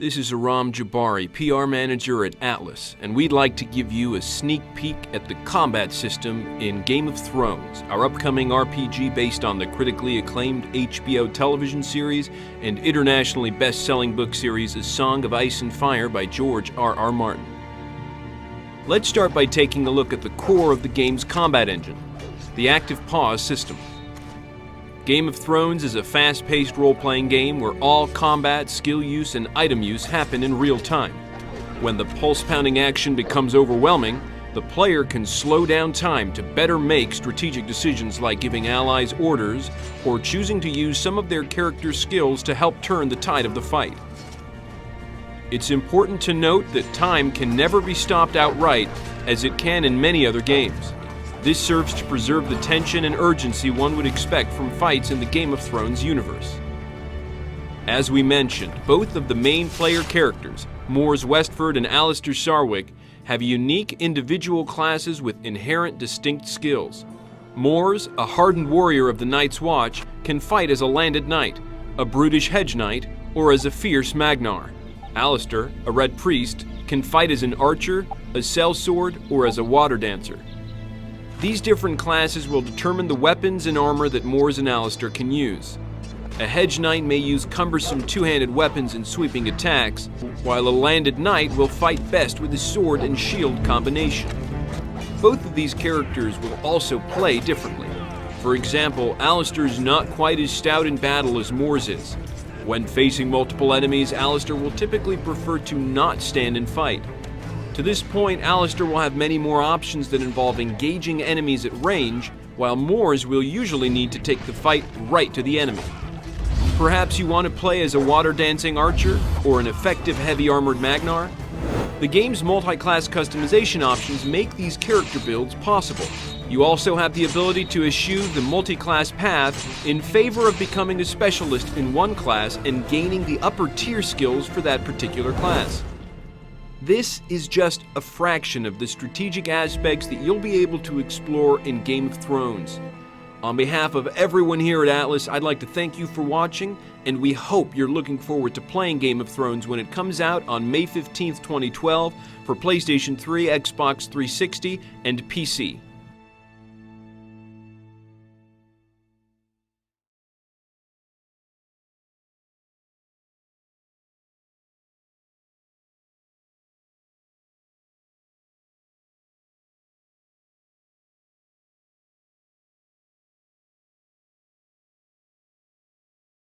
This is Aram Jabari, PR manager at Atlas, and we'd like to give you a sneak peek at the combat system in Game of Thrones, our upcoming RPG based on the critically acclaimed HBO television series and internationally best-selling book series A Song of Ice and Fire by George R.R. Martin. Let's start by taking a look at the core of the game's combat engine, the active pause system. Game of Thrones is a fast-paced role-playing game where all combat, skill use, and item use happen in real time. When the pulse-pounding action becomes overwhelming, the player can slow down time to better make strategic decisions like giving allies orders or choosing to use some of their character's skills to help turn the tide of the fight. It's important to note that time can never be stopped outright, as it can in many other games. This serves to preserve the tension and urgency one would expect from fights in the Game of Thrones universe. As we mentioned, both of the main player characters, Mors Westford and Alistair Sarwyck, have unique individual classes with inherent distinct skills. Mors, a hardened warrior of the Night's Watch, can fight as a landed knight, a brutish hedge knight, or as a fierce Magnar. Alistair, a red priest, can fight as an archer, a sellsword, or as a water dancer. These different classes will determine the weapons and armor that Mors and Alistair can use. A hedge knight may use cumbersome two-handed weapons and sweeping attacks, while a landed knight will fight best with his sword and shield combination. Both of these characters will also play differently. For example, Alistair is not quite as stout in battle as Mors is. When facing multiple enemies, Alistair will typically prefer to not stand and fight. To this point, Alistair will have many more options that involve engaging enemies at range, while Mors will usually need to take the fight right to the enemy. Perhaps you want to play as a water-dancing archer or an effective heavy-armored Magnar? The game's multi-class customization options make these character builds possible. You also have the ability to eschew the multi-class path in favor of becoming a specialist in one class and gaining the upper-tier skills for that particular class. This is just a fraction of the strategic aspects that you'll be able to explore in Game of Thrones. On behalf of everyone here at Atlas, I'd like to thank you for watching, and we hope you're looking forward to playing Game of Thrones when it comes out on May 15th, 2012 for PlayStation 3, Xbox 360, and PC.